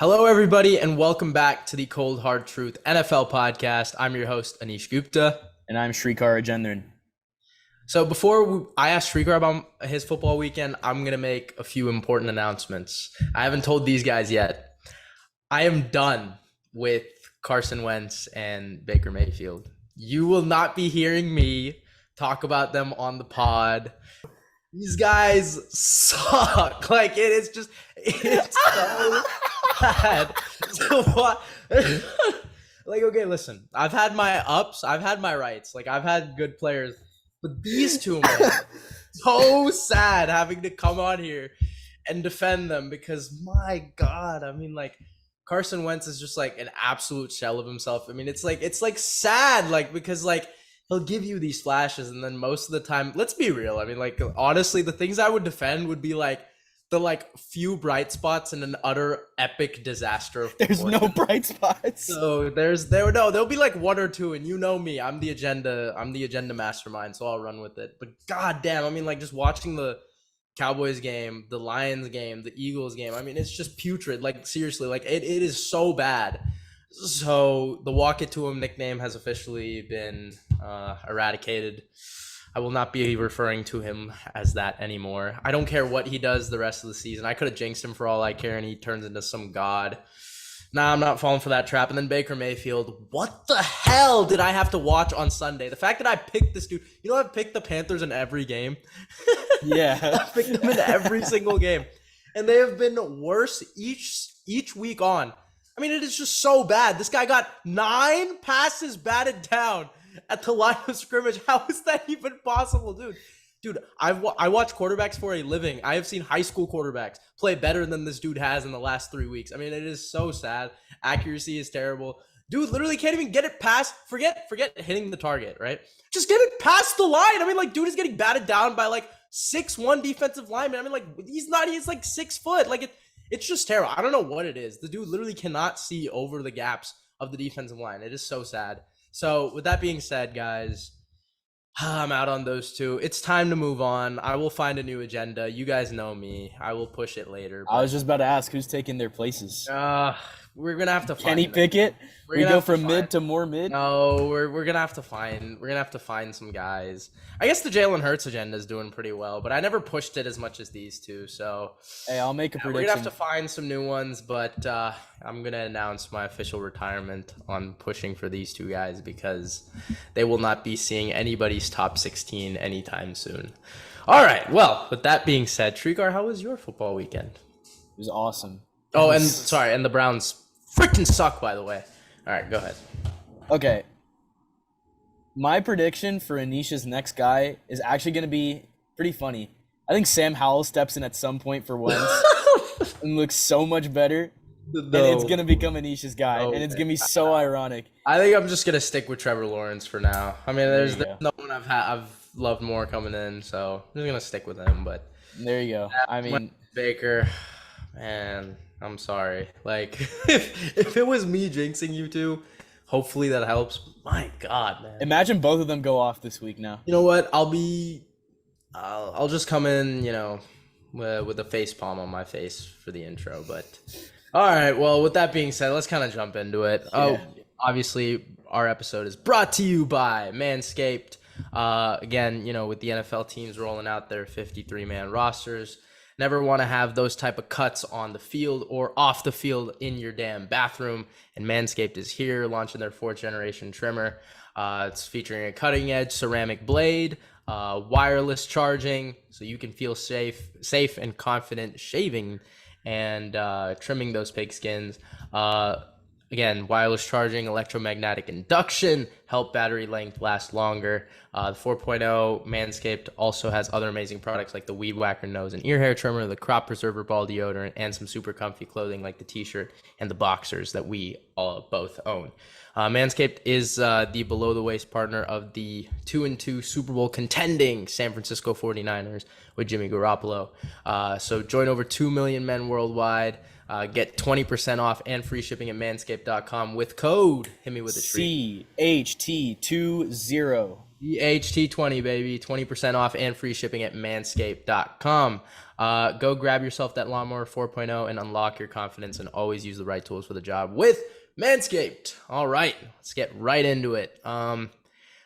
Hello, everybody, and welcome back to the Cold Hard Truth NFL podcast. I'm your host, Anish Gupta. And I'm Srikar Ajendran. So before I ask Srikar about his football weekend, I'm going to make a few important announcements. I haven't told these guys yet. I am done with Carson Wentz and Baker Mayfield. You will not be hearing me talk about them on the pod. These guys suck. Like, it's so bad to watch. Like, okay, listen. I've had my ups. I've had my rights. Like, I've had good players. But these two, man, so sad having to come on here and defend them because, my God, I mean, like, Carson Wentz is just, like, an absolute shell of himself. I mean, it's sad, like, because, like, he'll give you these flashes, and then most of the time, let's be real. I mean, like, honestly, the things I would defend would be, like, the, like, few bright spots and an utter epic disaster. There's no bright spots. So there'll be like one or two, and you know me, I'm the agenda mastermind, so I'll run with it. But goddamn, I mean, like, just watching the Cowboys game, the Lions game, the Eagles game, I mean, it's just putrid. Like, seriously, like it is so bad. So the walk it to him nickname has officially been eradicated. I will not be referring to him as that anymore. I don't care what he does the rest of the season. I could have jinxed him for all I care, and he turns into some god. Nah, I'm not falling for that trap. And then Baker Mayfield. What the hell did I have to watch on Sunday? The fact that I picked this dude. You know, I've picked the Panthers in every game. Yeah. I've picked them in every single game. And they have been worse each week on. I mean, it is just so bad. This guy got 9 passes batted down at the line of scrimmage. How is that even possible, dude? Dude, I watch quarterbacks for a living. I have seen high school quarterbacks play better than this dude has in the last 3 weeks. I mean, it is so sad. Accuracy is terrible. Dude literally can't even get it past. Forget hitting the target, right? Just get it past the line. I mean, like, dude is getting batted down by like 6'1" defensive lineman. I mean, like, he's like 6 foot. Like, it's just terrible. I don't know what it is. The dude literally cannot see over the gaps of the defensive line. It is so sad. So with that being said, guys, I'm out on those two. It's time to move on. I will find a new agenda. You guys know me. I will push it later. I was just about to ask who's taking their places. We're gonna have to find Kenny Pickett? We go from mid to more mid? No, we're gonna have to find some guys. I guess the Jalen Hurts agenda is doing pretty well, but I never pushed it as much as these two. So hey, I'll make a prediction. We're gonna have to find some new ones, but I'm gonna announce my official retirement on pushing for these two guys because they will not be seeing anybody's top 16 anytime soon. All right. Well, with that being said, Srikar, how was your football weekend? It was awesome. Oh, and sorry, and the Browns freaking suck, by the way. All right, go ahead. Okay. My prediction for Anish's next guy is actually going to be pretty funny. I think Sam Howell steps in at some point for Wentz and looks so much better. And it's going to become Anisha's guy, and it's going to be so ironic. I think I'm just going to stick with Trevor Lawrence for now. I mean, there's no one I've loved more coming in, so I'm just going to stick with him. But there you go. I mean, Baker, man, I'm sorry. Like, if it was me jinxing you two, hopefully that helps. My God, man. Imagine both of them go off this week now. You know what? I'll just come in, you know, with a face palm on my face for the intro. But all right. Well, with that being said, let's kind of jump into it. Yeah. Obviously, our episode is brought to you by Manscaped. Again, you know, with the NFL teams rolling out their 53-man rosters. Never want to have those type of cuts on the field or off the field in your damn bathroom. And Manscaped is here, launching their 4th-generation trimmer. It's featuring a cutting-edge ceramic blade, wireless charging, so you can feel safe and confident shaving and trimming those pig skins. Again, wireless charging, electromagnetic induction, help battery length last longer. The 4.0 Manscaped also has other amazing products like the Weed Whacker nose and ear hair trimmer, the Crop Preserver ball deodorant, and some super comfy clothing like the t-shirt and the boxers that we all both own. Manscaped is the below-the-waist partner of the 2-2 Super Bowl contending San Francisco 49ers with Jimmy Garoppolo. So join over 2 million men worldwide. Get 20% off and free shipping at manscaped.com with code Hit Me With a Treat. CHT20. EHT20, baby. 20% off and free shipping at manscaped.com. Go grab yourself that Lawnmower 4.0 and unlock your confidence, and always use the right tools for the job with Manscaped. All right, let's get right into it.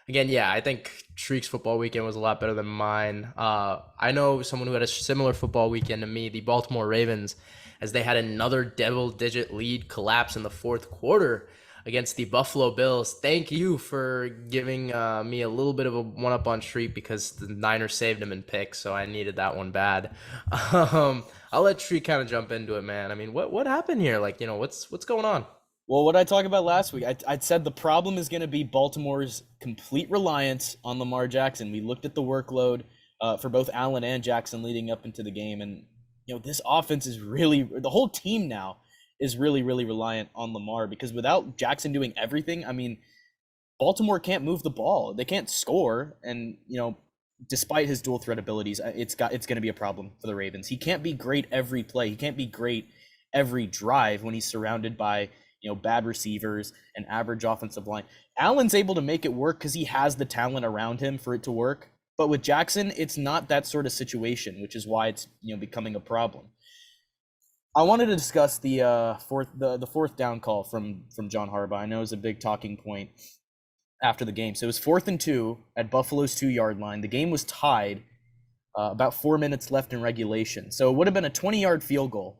Again, yeah, I think Shriek's football weekend was a lot better than mine. I know someone who had a similar football weekend to me, the Baltimore Ravens, as they had another double-digit lead collapse in the fourth quarter against the Buffalo Bills. Thank you for giving me a little bit of a one-up on Shriek, because the Niners saved him in picks, so I needed that one bad. I'll let Shriek kind of jump into it, man. I mean, what happened here? Like, what's going on? Well, what I talked about last week, I said the problem is going to be Baltimore's complete reliance on Lamar Jackson. We looked at the workload for both Allen and Jackson leading up into the game, and this offense is really, the whole team now is really, really reliant on Lamar, because without Jackson doing everything, I mean, Baltimore can't move the ball. They can't score, and despite his dual threat abilities, it's going to be a problem for the Ravens. He can't be great every play. He can't be great every drive when he's surrounded by bad receivers and average offensive line. Allen's able to make it work because he has the talent around him for it to work. But with Jackson, it's not that sort of situation, which is why it's becoming a problem. I wanted to discuss the fourth down call from John Harbaugh. I know it was a big talking point after the game. So it was 4th and 2 at Buffalo's 2-yard line. The game was tied, about 4 minutes left in regulation. So it would have been a 20-yard field goal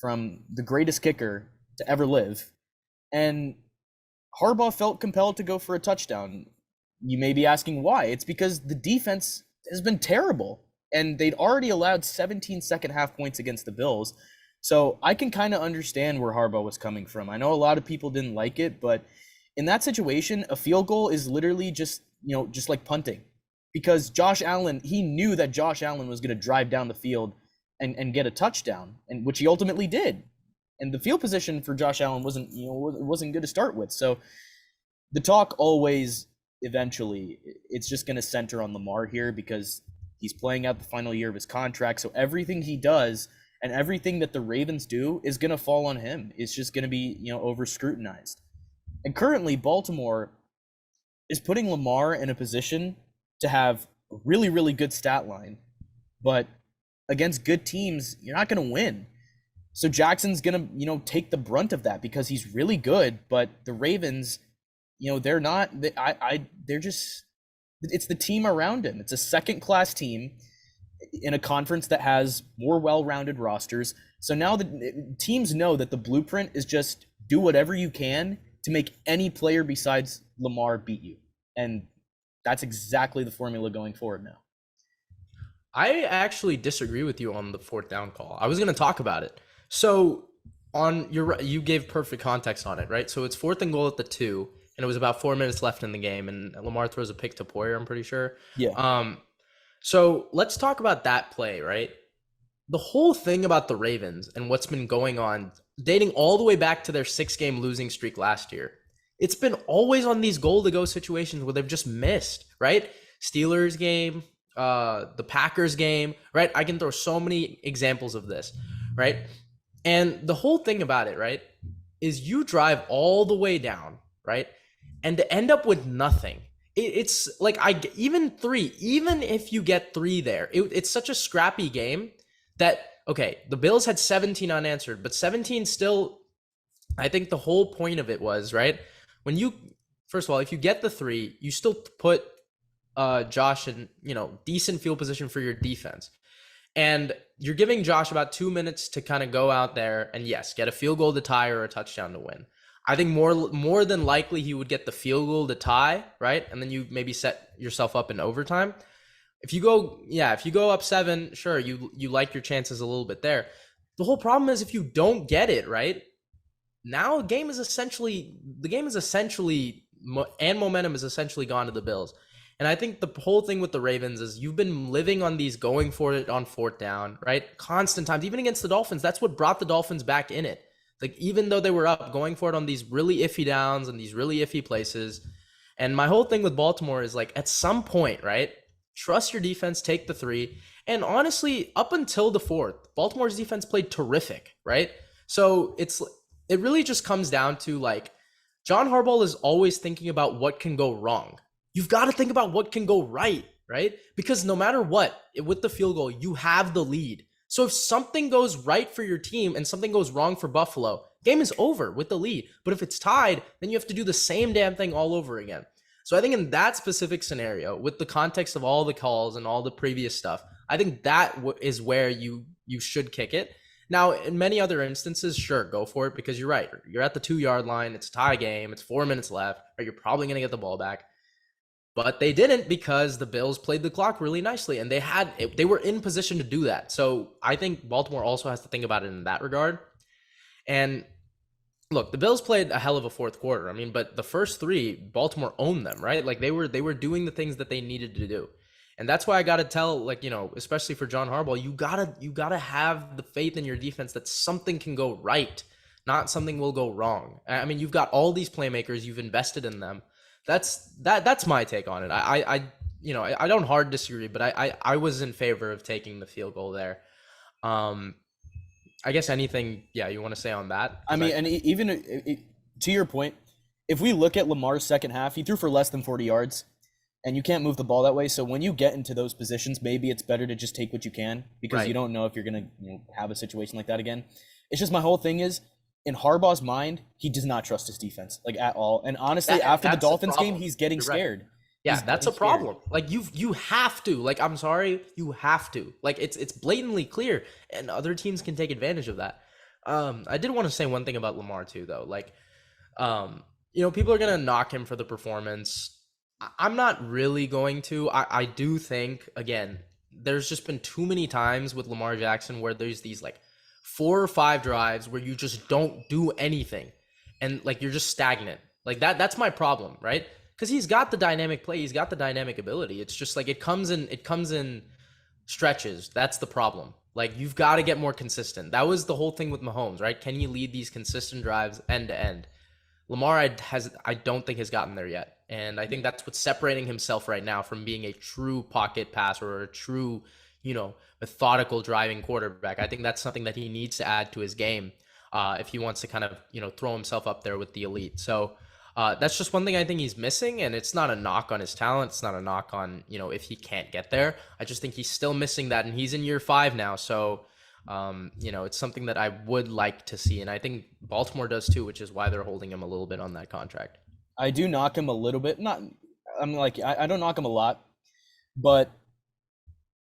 from the greatest kicker to ever live. And Harbaugh felt compelled to go for a touchdown. You may be asking why. It's because the defense has been terrible, and they'd already allowed 17 second half points against the Bills. So I can kind of understand where Harbaugh was coming from. I know a lot of people didn't like it, but in that situation, a field goal is literally just like punting, because Josh Allen, he knew that Josh Allen was going to drive down the field and get a touchdown, and which he ultimately did. And the field position for Josh Allen wasn't good to start with. So the talk always, eventually, it's just going to center on Lamar here, because he's playing out the final year of his contract. So everything he does and everything that the Ravens do is going to fall on him. It's just going to be, over scrutinized. And currently, Baltimore is putting Lamar in a position to have a really, really good stat line. But against good teams, you're not going to win. So Jackson's going to, take the brunt of that, because he's really good. But the Ravens, they're not, they're just, it's the team around him. It's a second-class team in a conference that has more well-rounded rosters. So now the teams know that the blueprint is just do whatever you can to make any player besides Lamar beat you. And that's exactly the formula going forward now. I actually disagree with you on the 4th down call. I was going to talk about it. So you gave perfect context on it, right? So it's 4th and goal at the 2, and it was about 4 minutes left in the game, and Lamar throws a pick to Poyer, I'm pretty sure. Yeah. So let's talk about that play, right? The whole thing about the Ravens and what's been going on, dating all the way back to their 6-game losing streak last year, it's been always on these goal-to-go situations where they've just missed, right? Steelers game, the Packers game, right? I can throw so many examples of this, right? And the whole thing about it, right, is you drive all the way down, right, and to end up with nothing. It's like even if you get 3 there, it's such a scrappy game that, okay, the Bills had 17 unanswered, but 17 still, I think the whole point of it was, right, first of all, if you get the 3, you still put Josh in, decent field position for your defense. And you're giving Josh about 2 minutes to kind of go out there and, yes, get a field goal to tie or a touchdown to win. I think more than likely he would get the field goal to tie, right? And then you maybe set yourself up in overtime. If you go up 7, sure, you like your chances a little bit there. The whole problem is if you don't get it, right? Now the game is essentially and momentum is essentially gone to the Bills. And I think the whole thing with the Ravens is you've been living on these going for it on 4th down, right? Constant times, even against the Dolphins. That's what brought the Dolphins back in it. Like, even though they were up, going for it on these really iffy downs and these really iffy places. And my whole thing with Baltimore is, like, at some point, right? Trust your defense, take the 3. And honestly, up until the 4th, Baltimore's defense played terrific, right? So it really just comes down to, like, John Harbaugh is always thinking about what can go wrong. you've got to think about what can go right? Because no matter what, with the field goal, you have the lead. So if something goes right for your team and something goes wrong for Buffalo, game is over with the lead. But if it's tied, then you have to do the same damn thing all over again. So I think in that specific scenario, with the context of all the calls and all the previous stuff, I think that is where you should kick it. Now, in many other instances, sure, go for it, because you're right. You're at the 2-yard line. It's a tie game. It's 4 minutes left. Or you're probably going to get the ball back. But they didn't, because the Bills played the clock really nicely, and they were in position to do that. So I think Baltimore also has to think about it in that regard. And look, the Bills played a hell of a fourth quarter. I mean, but the first three, Baltimore owned them, right? Like they were doing the things that they needed to do. And that's why I got to tell, like, you know, especially for John Harbaugh, you gotta have the faith in your defense that something can go right, not something will go wrong. I mean, you've got all these playmakers, you've invested in them. That's my take on it. I don't hard disagree, but I was in favor of taking the field goal there. I guess anything, you want to say on that? I mean, and even to your point, if we look at Lamar's second half, he threw for less than 40 yards, and you can't move the ball that way. So when you get into those positions, maybe it's better to just take what you can, because you don't know if you're going to have a situation like that again. It's just, my whole thing is, in Harbaugh's mind, he does not trust his defense, like, at all. And honestly, after the Dolphins game, he's getting scared. Yeah, that's a problem. Like, you have to. Like, I'm sorry, you have to. Like, it's blatantly clear, and other teams can take advantage of that. I did want to say one thing about Lamar too, though. Like, people are gonna knock him for the performance. I'm not really going to. I do think, again, there's just been too many times with Lamar Jackson where there's these like 4 or 5 drives where you just don't do anything, and like you're just stagnant. Like that's my problem, right? Because he's got the dynamic play, he's got the dynamic ability. It's just like it comes in stretches. That's the problem. Like, you've got to get more consistent. That was the whole thing with Mahomes, right? Can you lead these consistent drives end to end? Lamar I don't think has gotten there yet. And I think that's what's separating himself right now from being a true pocket passer or a true, methodical driving quarterback. I think that's something that he needs to add to his game if he wants to kind of, throw himself up there with the elite. So that's just one thing I think he's missing, and it's not a knock on his talent. It's not a knock on, if he can't get there. I just think he's still missing that, and he's in year 5 now. So, it's something that I would like to see, and I think Baltimore does too, which is why they're holding him a little bit on that contract. I do knock him a little bit. I don't knock him a lot, but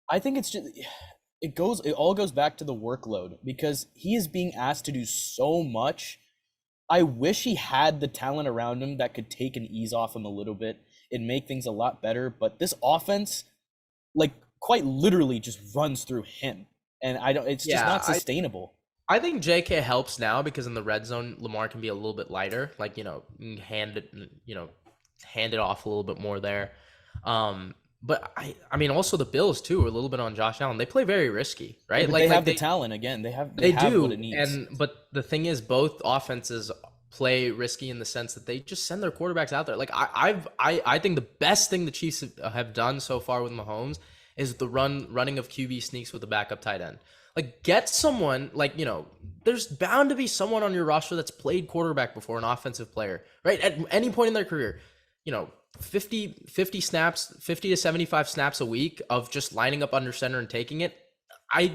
I think it's just, it all goes back to the workload, because he is being asked to do so much. I wish he had the talent around him that could take an ease off him a little bit and make things a lot better. But this offense, like, quite literally just runs through him. And it's just not sustainable. I think JK helps now, because in the red zone, Lamar can be a little bit lighter, like, hand it off a little bit more there. But I mean, also the Bills too are a little bit on Josh Allen. They play very risky, right? But they have the talent again. They have do, what it needs. But the thing is, both offenses play risky in the sense that they just send their quarterbacks out there. Like, I think the best thing the Chiefs have done so far with Mahomes is the running of QB sneaks with the backup tight end. Like, get someone, like, there's bound to be someone on your roster that's played quarterback before, an offensive player, right? At any point in their career, 50 snaps, 50 to 75 snaps a week of just lining up under center and taking it. I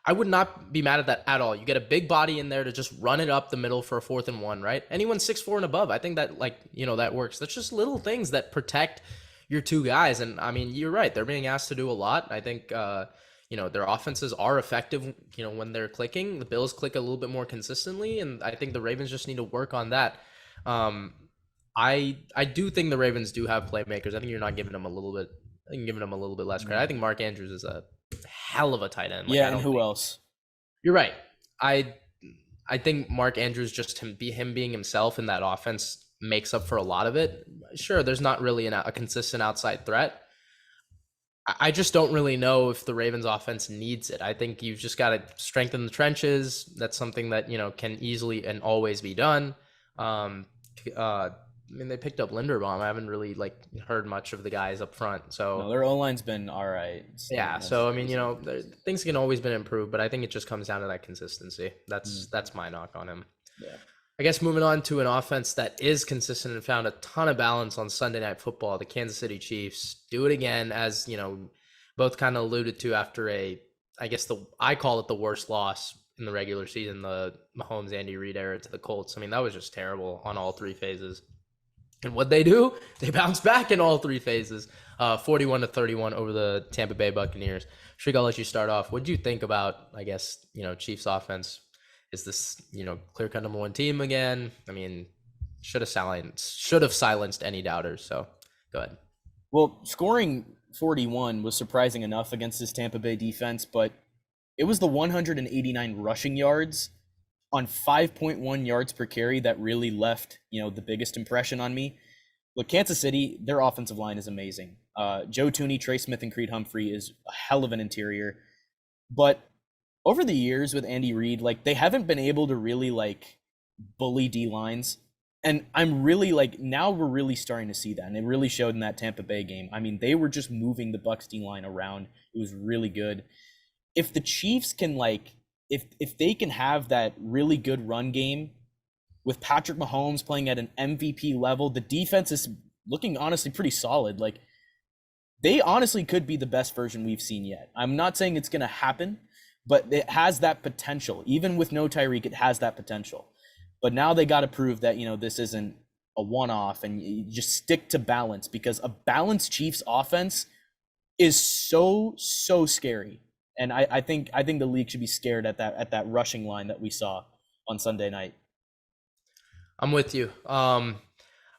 would not be mad at that at all. You get a big body in there to just run it up the middle for a 4th and 1, right? Anyone 6'4" and above, I think that, that works. That's just little things that protect your two guys. And I mean, you're right. They're being asked to do a lot. I think, their offenses are effective, when they're clicking. The Bills click a little bit more consistently, and I think the Ravens just need to work on that. I do think the Ravens do have playmakers. I think you're not giving them a little bit. I think you're giving them a little bit less credit. I think Mark Andrews is a hell of a tight end. And who else? You're right. I think Mark Andrews, just him being himself in that offense, makes up for a lot of it. Sure, there's not really a consistent outside threat. I just don't really know if the Ravens offense needs it. I think you've just got to strengthen the trenches. That's something that, can easily and always be done. I mean, they picked up Linderbaum. I haven't really heard much of the guys up front. So no, their O-line's been all right. So I mean, things can always been improved, but I think it just comes down to that consistency. That's my knock on him. Yeah. I guess moving on to an offense that is consistent and found a ton of balance on Sunday Night Football, the Kansas City Chiefs do it again, as both kind of alluded to after I call it the worst loss in the regular season, the Mahomes Andy Reid era to the Colts. I mean, that was just terrible on all three phases. And what they do, they bounce back in all three phases, 41-31 over the Tampa Bay Buccaneers. Shrek, I'll let you start off. What do you think about, Chiefs offense? Is this, clear-cut number one team again? I mean, should have silenced any doubters. So go ahead. Well, scoring 41 was surprising enough against this Tampa Bay defense, but it was the 189 rushing yards on 5.1 yards per carry that really left, the biggest impression on me. Look, Kansas City, their offensive line is amazing. Joe Tooney, Trey Smith, and Creed Humphrey is a hell of an interior. But over the years with Andy Reid, they haven't been able to really bully D lines. And I'm really now we're really starting to see that. And it really showed in that Tampa Bay game. I mean, they were just moving the Bucs D line around. It was really good. If the Chiefs can if they can have that really good run game with Patrick Mahomes playing at an MVP level, the defense is looking honestly pretty solid. They honestly could be the best version we've seen yet. I'm not saying it's going to happen, but it has that potential. Even with no Tyreek, it has that potential. But now they got to prove that, this isn't a one-off and you just stick to balance, because a balanced Chiefs offense is so scary. And I think the league should be scared at that rushing line that we saw on Sunday night. I'm with you.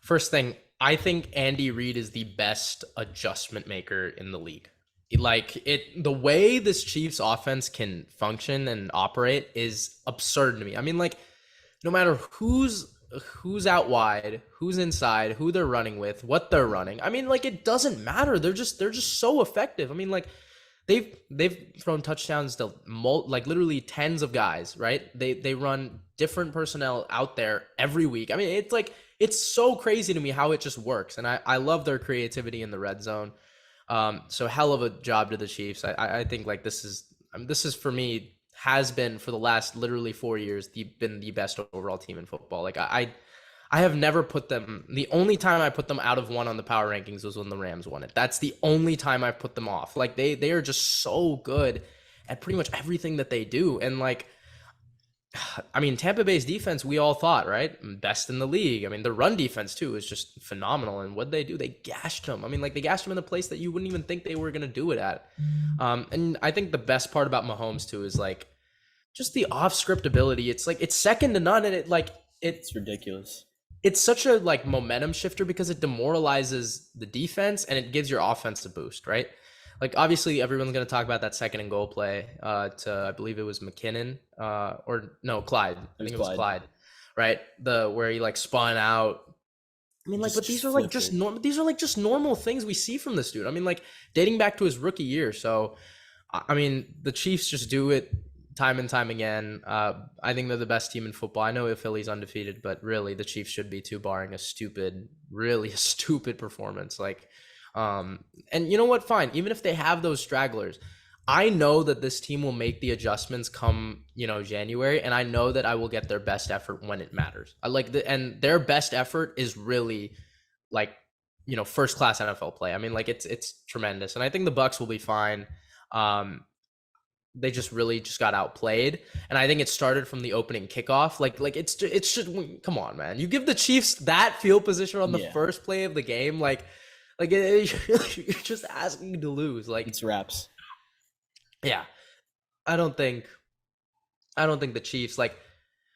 First thing, I think Andy Reid is the best adjustment maker in the league. The way this Chiefs offense can function and operate is absurd to me. I mean, no matter who's out wide, who's inside, who they're running with, what they're running. I mean, it doesn't matter. They're just so effective. I mean, they've thrown touchdowns to literally tens of guys, right? They run different personnel out there every week. I mean, it's so crazy to me how it just works. And I love their creativity in the red zone. So hell of a job to the Chiefs. I think this is for me, has been for the last literally 4 years, been the best overall team in football. I have never put them, the only time I put them out of one on the power rankings was when the Rams won it. That's the only time I've put them off. They are just so good at pretty much everything that they do. And I mean, Tampa Bay's defense, we all thought, right? Best in the league. I mean, the run defense too is just phenomenal. And what they do, they gashed them. I mean, they gashed them in a place that you wouldn't even think they were going to do it at. And I think the best part about Mahomes too is just the off script ability. It's second to none. And it's ridiculous. It's such a momentum shifter because it demoralizes the defense and it gives your offense a boost, right? Obviously everyone's going to talk about that second and goal play to, I believe it was McKinnon Clyde. I think it was Clyde, right? Where he but these are just normal. These are just normal things we see from this dude. I mean, dating back to his rookie year. So, I mean, the Chiefs just do it time and time again. I think they're the best team in football. I know Philly's undefeated, but really the Chiefs should be too, barring a stupid performance. And you know what? Fine. Even if they have those stragglers, I know that this team will make the adjustments come, January, and I know that I will get their best effort when it matters. And their best effort is really first class NFL play. I mean, it's tremendous. And I think the Bucs will be fine. They just got outplayed, and I think it started from the opening kickoff. It's just come on, man. You give the Chiefs that field position on the first play of the game, you're just asking to lose. It's wraps. Yeah, I don't think the Chiefs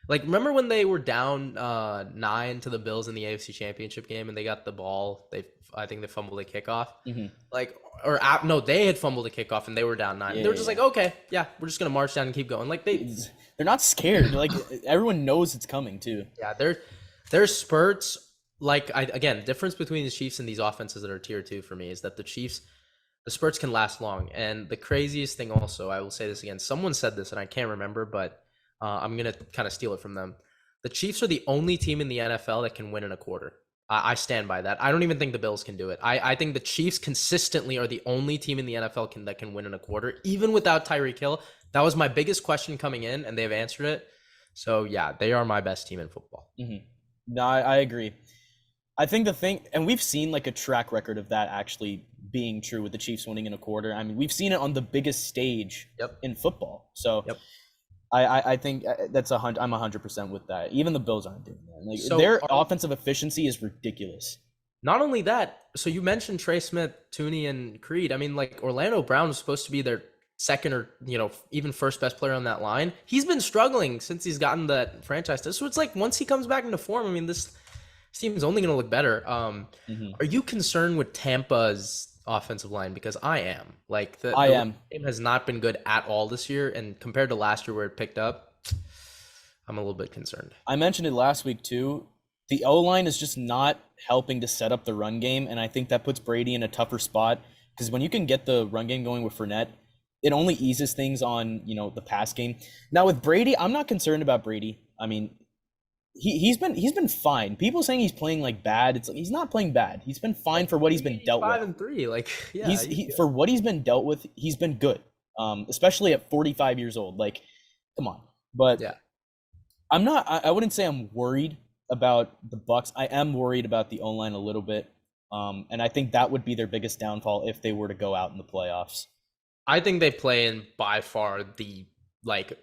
remember when they were down 9 to the Bills in the AFC Championship game and they got the ball. I think they fumbled a kickoff. Mm-hmm. They had fumbled a kickoff and they were down 9. They were just okay, yeah, we're just gonna march down and keep going. They're not scared. Everyone knows it's coming too. Yeah, there's spurts. Again, difference between the Chiefs and these offenses that are tier 2 for me is that the spurts can last long. And the craziest thing also, I will say this again, someone said this and I can't remember, but I'm going to kind of steal it from them. The Chiefs are the only team in the NFL that can win in a quarter. I stand by that. I don't even think the Bills can do it. I think the Chiefs consistently are the only team in the NFL that can win in a quarter, even without Tyreek Hill. That was my biggest question coming in, and they've answered it. So, yeah, they are my best team in football. Hmm. No, I agree. I think the thing, and we've seen like a track record of that actually being true with the Chiefs winning in a quarter. I mean, we've seen it on the biggest stage Yep. in football. So Yep. I think that's 100. I'm 100% with that. Even the Bills aren't doing that. Like So their offensive efficiency is ridiculous. not only that, so you mentioned Trey Smith, Tooney, and Creed. I mean, like Orlando Brown was supposed to be their second or even first best player on that line. He's been struggling since he's gotten that franchise test. So it's like once he comes back into form, I mean, this team is only going to look better. Hmm. Are you concerned with Tampa's offensive line? Because I am. Like I the am. game has not been good at all this year, and compared to last year where it picked up, I'm a little bit concerned. I mentioned it last week too. The O line is just not helping to set up the run game, and I think that puts Brady in a tougher spot because when you can get the run game going with Fournette, it only eases things on the pass game. Now with Brady, I'm not concerned about Brady. I mean, he's been fine. People saying he's playing like bad. It's like he's not playing bad. He's been fine for what he's been dealt with. 5-3, like yeah, For what he's been dealt with, he's been good. Especially at 45 years old. Like, come on. But yeah. I'm not. I wouldn't say I'm worried about the Bucs. I am worried about the O-line a little bit. And I think that would be their biggest downfall if they were to go out in the playoffs. I think they play in by far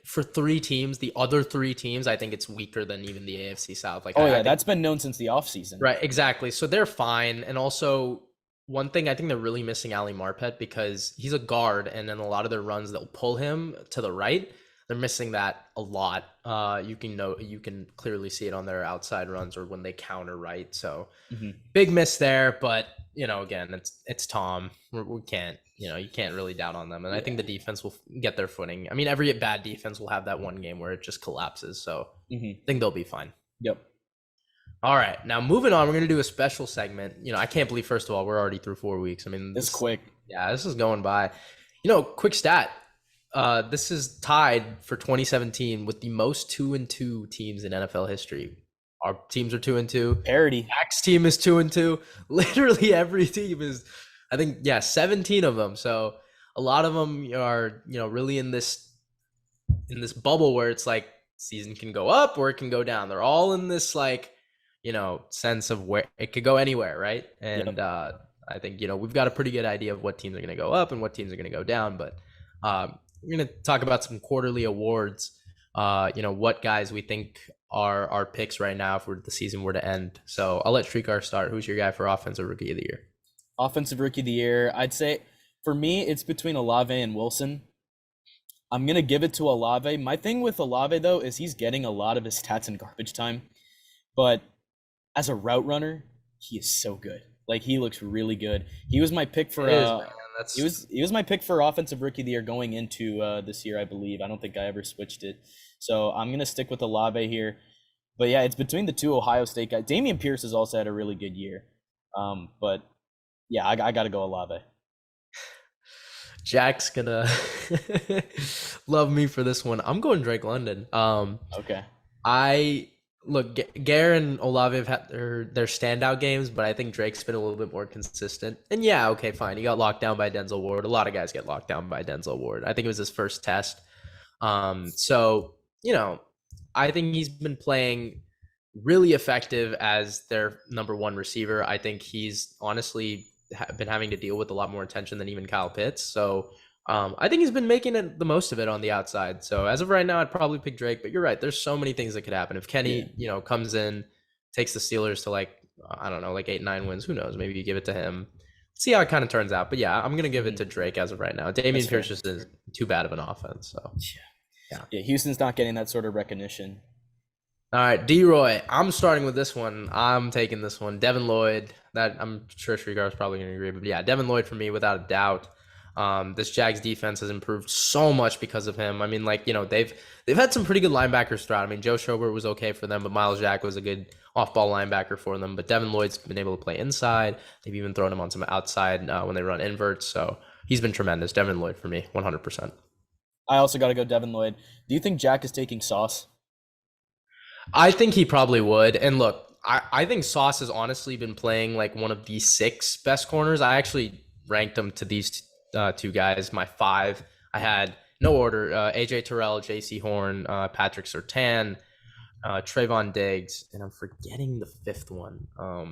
for three teams, the other three teams, I think it's weaker than even the AFC South. Like, that's been known since the offseason. Right, exactly. So they're fine. And also, one thing I think they're really missing Ali Marpet because he's a guard, and then a lot of their runs they'll pull him to the right. They're missing that a lot. You can clearly see it on their outside runs or when they counter right. So big miss there, but again, it's Tom. We can't, you can't really doubt on them. And I think the defense will get their footing. I mean, every bad defense will have that one game where it just collapses. So I think they'll be fine. Yep. All right, now moving on, we're going to do a special segment. I can't believe, first of all, we're already through 4 weeks. I mean, it's quick. Yeah, this is going by. Quick stat. This is tied for 2017 with the most 2-2 teams in NFL history. Our teams are 2-2. Parity. Jack's team is 2-2. Literally every team is, I think, 17 of them. So a lot of them are, really in this bubble where it's like season can go up or it can go down. They're all in this sense of where it could go anywhere, right? And I think we've got a pretty good idea of what teams are going to go up and what teams are going to go down. But we're going to talk about some quarterly awards. What guys we think are our picks right now if the season were to end. So I'll let Srikar start. Who's your guy for Offensive Rookie of the Year? Offensive Rookie of the Year, I'd say for me it's between Olave and Wilson. I'm going to give it to Olave. My thing with Olave, though, is he's getting a lot of his stats in garbage time. But as a route runner, he is so good. Like, he looks really good. He was my pick for he was my pick for Offensive Rookie of the Year going into this year, I believe. I don't think I ever switched it. So I'm going to stick with Olave here. But yeah, it's between the two Ohio State guys. Dameon Pierce has also had a really good year. But yeah, I got to go Olave. Jack's gonna love me for this one. I'm going Drake London. Okay. Gare and Olave have had their standout games, but I think Drake's been a little bit more consistent. And yeah, okay, fine. He got locked down by Denzel Ward. A lot of guys get locked down by Denzel Ward. I think it was his first test. So, I think he's been playing really effective as their number one receiver. I think he's honestly been having to deal with a lot more attention than even Kyle Pitts. So I think he's been making the most of it on the outside. So as of right now, I'd probably pick Drake, but you're right. There's so many things that could happen. If Kenny, comes in, takes the Steelers to 8-9 wins, who knows? Maybe you give it to him. See how it kind of turns out. But yeah, I'm going to give it to Drake as of right now. Dameon Pierce just is too bad of an offense. So yeah, Houston's not getting that sort of recognition. All right, D-Roy, I'm starting with this one. I'm taking this one. Devin Lloyd, that I'm sure Srikar is probably going to agree. But yeah, Devin Lloyd for me, without a doubt. This Jags defense has improved so much because of him. I mean, they've had some pretty good linebackers throughout. I mean, Joe Schobert was okay for them, but Miles Jack was a good off-ball linebacker for them. But Devin Lloyd's been able to play inside. They've even thrown him on some outside when they run inverts. So he's been tremendous. Devin Lloyd for me, 100%. I also got to go Devin Lloyd. Do you think Jack is taking Sauce? I think he probably would. And look, I think Sauce has honestly been playing like one of the 6 best corners. I actually ranked him to these two guys. My 5, I had no order: AJ Terrell, JC Horn, Patrick Surtain, Trayvon Diggs, and I'm forgetting the fifth one. I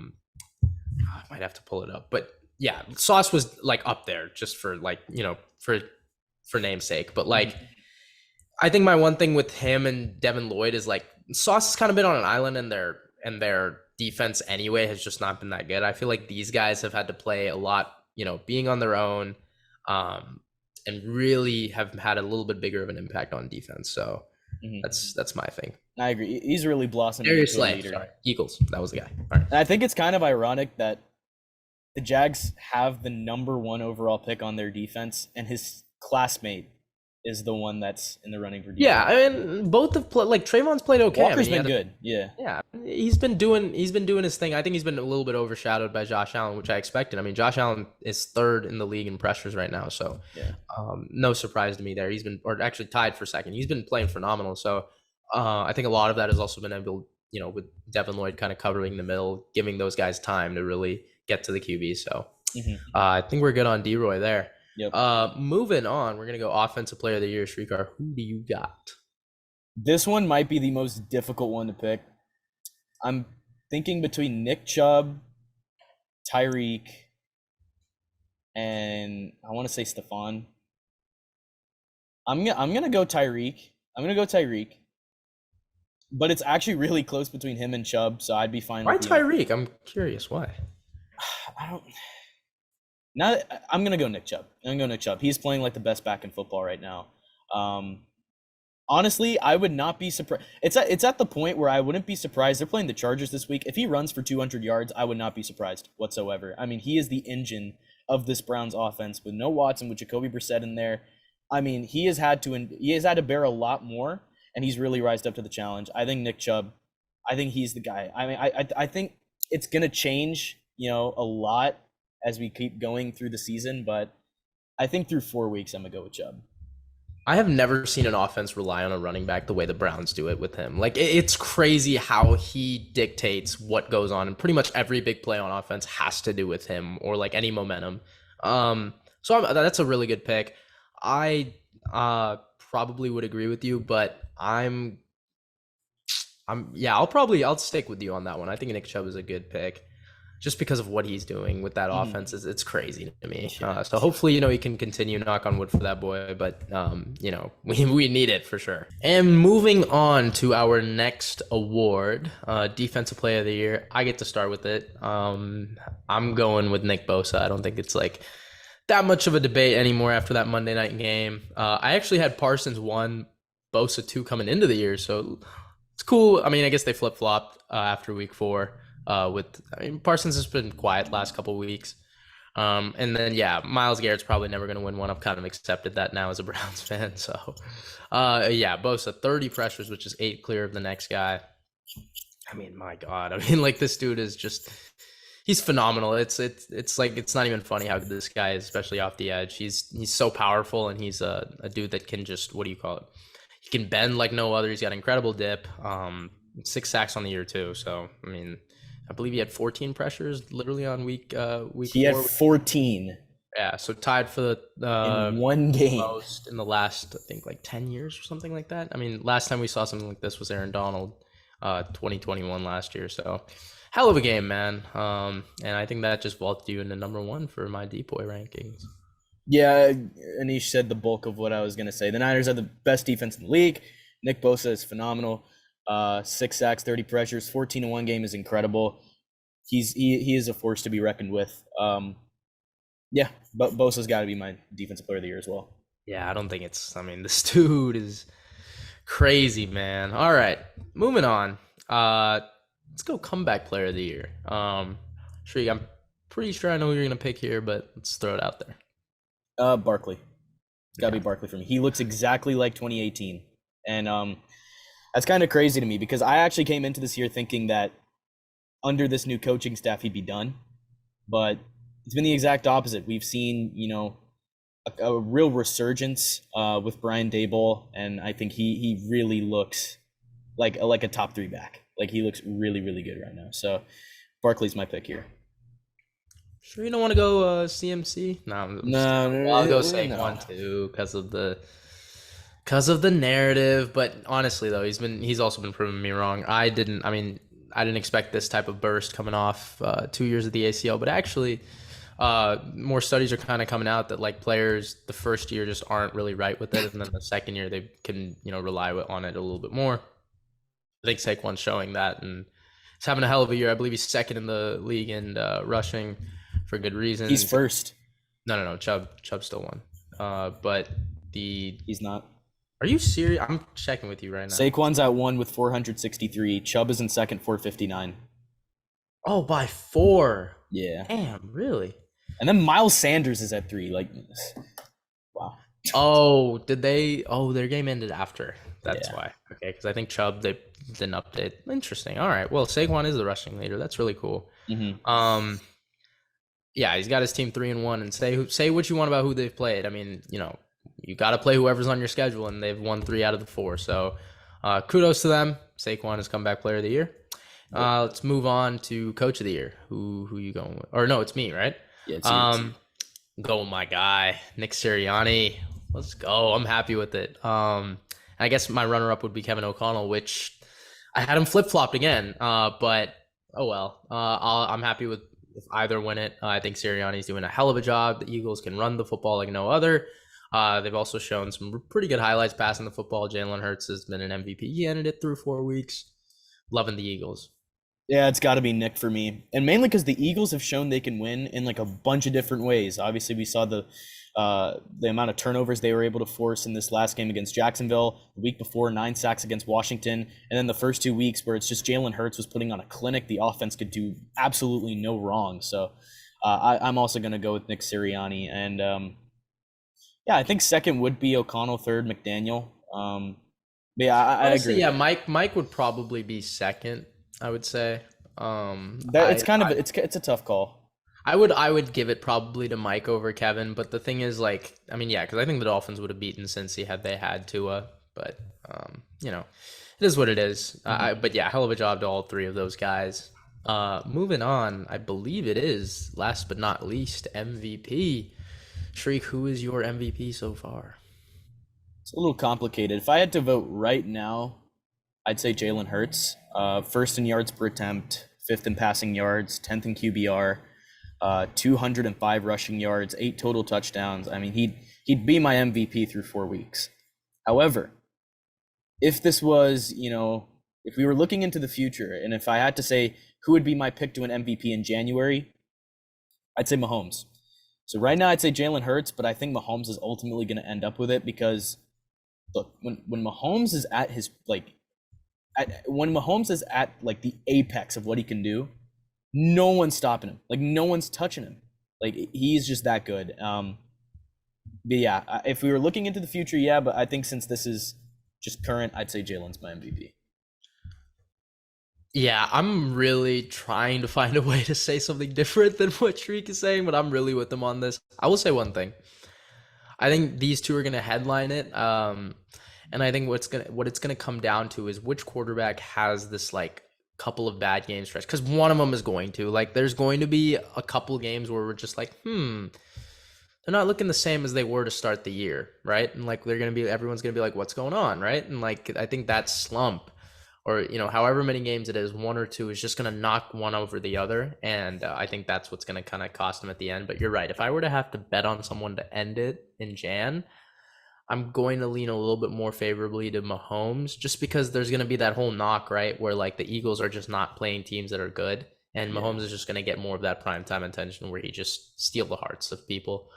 might have to pull it up, but yeah, Sauce was like up there just for like for namesake. But like, I think my one thing with him and Devin Lloyd is like Sauce has kind of been on an island, and their defense anyway has just not been that good. I feel like these guys have had to play a lot, being on their own, and really have had a little bit bigger of an impact on defense. So that's my thing. I agree. He's really blossomed Darius into a Slay, leader. sorry. Eagles. That was the guy. All right. And I think it's kind of ironic that the Jags have the number 1 overall pick on their defense, and his classmate is the one that's in the running for defense. Yeah, I mean, both have played. Like Trayvon's played okay. Walker's been good. Yeah. Yeah, he's been doing his thing. I think he's been a little bit overshadowed by Josh Allen, which I expected. I mean, Josh Allen is 3rd in the league in pressures right now, so no surprise to me there. He's been, or actually tied for 2nd. He's been playing phenomenal. So I think a lot of that has also been able, with Devin Lloyd kind of covering the middle, giving those guys time to really get to the QB. So I think we're good on D-Roy there. Yep. Moving on, we're gonna go offensive player of the year. Srikar, who do you got? This one might be the most difficult one to pick. I'm thinking between Nick Chubb, Tyreek, and I want to say Stephon. I'm gonna go Tyreek. But it's actually really close between him and Chubb, so I'd be fine. Why Tyreek? I'm curious. Why? I'm gonna go Nick Chubb. He's playing like the best back in football right now. Honestly, I would not be surprised. It's at the point where I wouldn't be surprised. They're playing the Chargers this week. If he runs for 200 yards, I would not be surprised whatsoever. I mean, he is the engine of this Browns offense with no Watson, with Jacoby Brissett in there. I mean, he has had to bear a lot more, and he's really rised up to the challenge. I think Nick Chubb, I think he's the guy. I mean, I think it's gonna change, a lot as we keep going through the season, but I think through 4 weeks, I'm gonna go with Chubb. I have never seen an offense rely on a running back the way the Browns do it with him. Like, it's crazy how he dictates what goes on, and pretty much every big play on offense has to do with him or like any momentum. That's a really good pick. I probably would agree with you, but I'll stick with you on that one. I think Nick Chubb is a good pick, just because of what he's doing with that offense. It's crazy to me. So hopefully, he can continue, knock on wood for that boy, but we need it for sure. And moving on to our next award, defensive player of the year. I get to start with it. I'm going with Nick Bosa. I don't think it's like that much of a debate anymore after that Monday night game. I actually had Parsons 1, Bosa 2 coming into the year, so it's cool. I mean, I guess they flip-flopped after week 4. Parsons has been quiet last couple weeks. And then, Myles Garrett's probably never going to win one. I've kind of accepted that now as a Browns fan. So, Bosa, 30 pressures, which is 8 clear of the next guy. I mean, my God. I mean, like, this dude is just... He's phenomenal. It's like, it's not even funny how good this guy is, especially off the edge. He's so powerful, and he's a dude that can just, what do you call it? He can bend like no other. He's got incredible dip. 6 sacks on the year too. So, I mean, I believe he had 14 pressures literally on week He 4. had 14. Yeah, so tied for the in one game most in the last, I think, like 10 years or something like that. I mean, last time we saw something like this was Aaron Donald, 2021 last year. So, hell of a game, man. And I think that just vaulted you into number 1 for my DPOY rankings. Yeah, Anish said the bulk of what I was going to say. The Niners are the best defense in the league. Nick Bosa is phenomenal. 6 sacks, 30 pressures, 14 in one game is incredible. He is a force to be reckoned with. But Bosa's got to be my defensive player of the year as well. Yeah, I don't think this dude is crazy, man. All right, moving on. Let's go comeback player of the year. Shreek, I'm pretty sure I know who you're going to pick here, but let's throw it out there. Barkley. It's got to be Barkley for me. He looks exactly like 2018. And that's kind of crazy to me because I actually came into this year thinking that under this new coaching staff, he'd be done. But it's been the exact opposite. We've seen, a real resurgence with Brian Daboll, and I think he really looks like a top 3 back. Like, he looks really, really good right now. So Barkley's my pick here. Sure you don't want to go CMC? No, I'll go Saquon too because of the Because of the narrative, but honestly though, he's also been proving me wrong. I didn't expect this type of burst coming off 2 years of the ACL, but actually, more studies are kind of coming out that like players the first year just aren't really right with it, and then the second year they can rely on it a little bit more. I think Saquon's showing that, and he's having a hell of a year. I believe he's second in the league in rushing for good reason. He's first. No. Chubb still won. But he's not. Are you serious? I'm checking with you right now. Saquon's at 1 with 463. Chubb is in second, 459. Oh, by 4. Yeah. Damn, really? And then Miles Sanders is at 3. Like, wow. Oh, did they? Oh, their game ended after. That's why. Okay, because I think Chubb, they didn't update. Interesting. All right. Well, Saquon is the rushing leader. That's really cool. Mm-hmm. Yeah, he's got his team 3-1, and say what you want about who they've played. I mean, you got to play whoever's on your schedule, and they've won 3 out of the 4. So, kudos to them. Saquon is comeback player of the year. Let's move on to coach of the year. Who you going with? Or no, it's me, right? Yeah, it's Go my guy, Nick Sirianni. Let's go. I'm happy with it. I guess my runner-up would be Kevin O'Connell, which I had him flip-flopped again. But oh well. I'm happy with if either win it. I think Sirianni's doing a hell of a job. The Eagles can run the football like no other. They've also shown some pretty good highlights passing the football. Jalen Hurts has been an MVP candidate through 4 weeks. Loving the Eagles. Yeah, it's got to be Nick for me. And mainly because the Eagles have shown they can win in like a bunch of different ways. Obviously, we saw the amount of turnovers they were able to force in this last game against Jacksonville. The week before, 9 sacks against Washington. And then the first 2 weeks where it's just Jalen Hurts was putting on a clinic. The offense could do absolutely no wrong. So I'm also going to go with Nick Sirianni. And yeah, I think second would be O'Connell, third McDaniel. But yeah, I Honestly, agree. yeah, Mike would probably be second, I would say. It's a tough call. I would give it probably to Mike over Kevin, but the thing is, like, I mean, yeah, because I think the Dolphins would have beaten Cincy had they had Tua, but it is what it is. But yeah, hell of a job to all 3 of those guys. Moving on, I believe it is last but not least MVP. Shriek, who is your MVP so far? It's a little complicated. If I had to vote right now, I'd say Jalen Hurts. First in yards per attempt, 5th in passing yards, 10th in QBR, 205 rushing yards, 8 total touchdowns. I mean, he'd be my MVP through 4 weeks. However, if this was, if we were looking into the future, and if I had to say who would be my pick to an MVP in January, I'd say Mahomes. So right now I'd say Jalen Hurts, but I think Mahomes is ultimately going to end up with it because, look, when Mahomes is at his when Mahomes is at like the apex of what he can do, no one's stopping him. Like no one's touching him. Like he's just that good. But yeah, if we were looking into the future, yeah, but I think since this is just current, I'd say Jalen's my MVP. Yeah, I'm really trying to find a way to say something different than what Shriek is saying, but I'm really with him on this. I will say one thing. I think these 2 are going to headline it. And I think what it's gonna come down to is which quarterback has this like couple of bad game stretch, because one of them is going to, like, there's going to be a couple games where we're just like, they're not looking the same as they were to start the year, right? And like everyone's gonna be like, what's going on, right? And like I think that slump, or however many games it is, 1 or 2 is just gonna knock one over the other, and I think that's what's gonna kind of cost them at the end. But you're right. If I were to have to bet on someone to end it in Jan, I'm going to lean a little bit more favorably to Mahomes, just because there's going to be that whole knock, right, where like the Eagles are just not playing teams that are good, and Mahomes is just going to get more of that primetime attention where he just steal the hearts of people.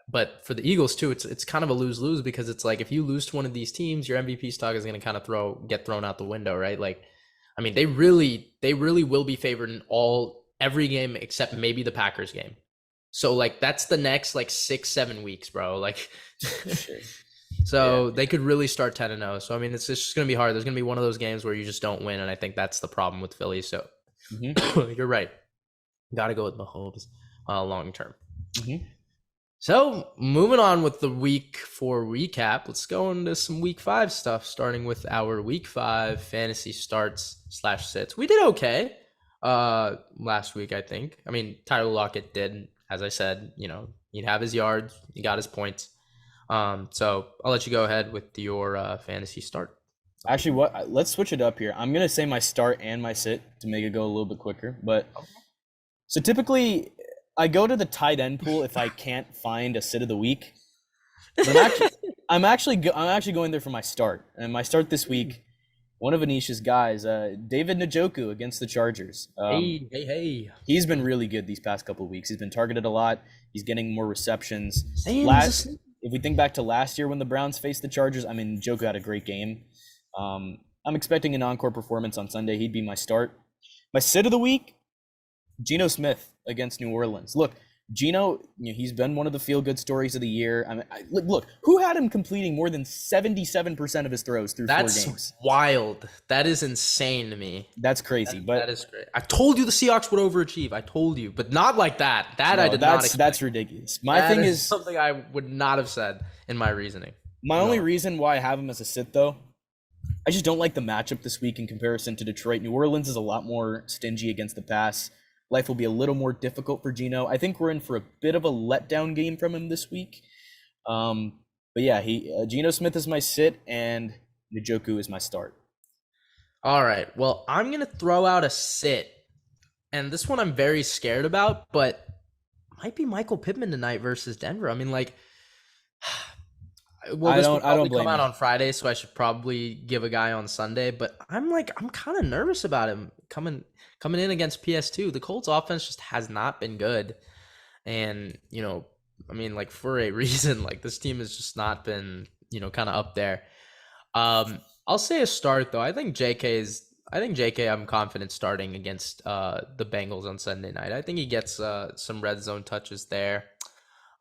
But for the Eagles too, it's kind of a lose-lose, because it's like if you lose to one of these teams, your MVP stock is going to kind of get thrown out the window, right? Like, I mean, they really will be favored in every game except maybe the Packers game. So like that's the next like 6-7 weeks, bro. Like, so they could really start 10-0. So I mean, it's just gonna be hard. There's gonna be one of those games where you just don't win, and I think that's the problem with Philly. So you're right. Got to go with Mahomes long term. So moving on with the week 4 recap, let's go into some week 5 stuff. Starting with our week 5 fantasy starts / sits. We did okay last week, I think. I mean, Tyler Lockett did. As I said, he'd have his yards, he got his points. So I'll let you go ahead with your fantasy start. Actually, let's switch it up here. I'm gonna say my start and my sit to make it go a little bit quicker. But so typically, I go to the tight end pool if I can't find a sit of the week. But I'm actually going there for my start. And my start this week, one of Anish's guys, David Njoku against the Chargers. Hey. He's been really good these past couple of weeks. He's been targeted a lot. He's getting more receptions. If we think back to last year when the Browns faced the Chargers, I mean, Njoku had a great game. I'm expecting an encore performance on Sunday. He'd be my start. My sit of the week, Geno Smith against New Orleans. Look, Geno, he's been one of the feel-good stories of the year. I mean, look, who had him completing more than 77% of his throws through 4 games? That's wild. That is insane to me. That's crazy. But that is great. I told you the Seahawks would overachieve. I told you, but not like that. I did not expect. That's ridiculous. My thing is something I would not have said in my reasoning. My only reason why I have him as a sit, though, I just don't like the matchup this week in comparison to Detroit. New Orleans is a lot more stingy against the pass. Life will be a little more difficult for Geno. I think we're in for a bit of a letdown game from him this week. But yeah, Geno Smith is my sit and Njoku is my start. All right. Well, I'm going to throw out a sit. And this one I'm very scared about, but might be Michael Pittman tonight versus Denver. I mean, like, well, this will probably come out on Friday, so I should probably give a guy on Sunday. But I'm kind of nervous about him coming in against PS2. The Colts offense just has not been good. And, I mean, like, for a reason, like, this team has just not been, kind of up there. I'll say a start, though. I think JK, I'm confident starting against the Bengals on Sunday night. I think he gets some red zone touches there.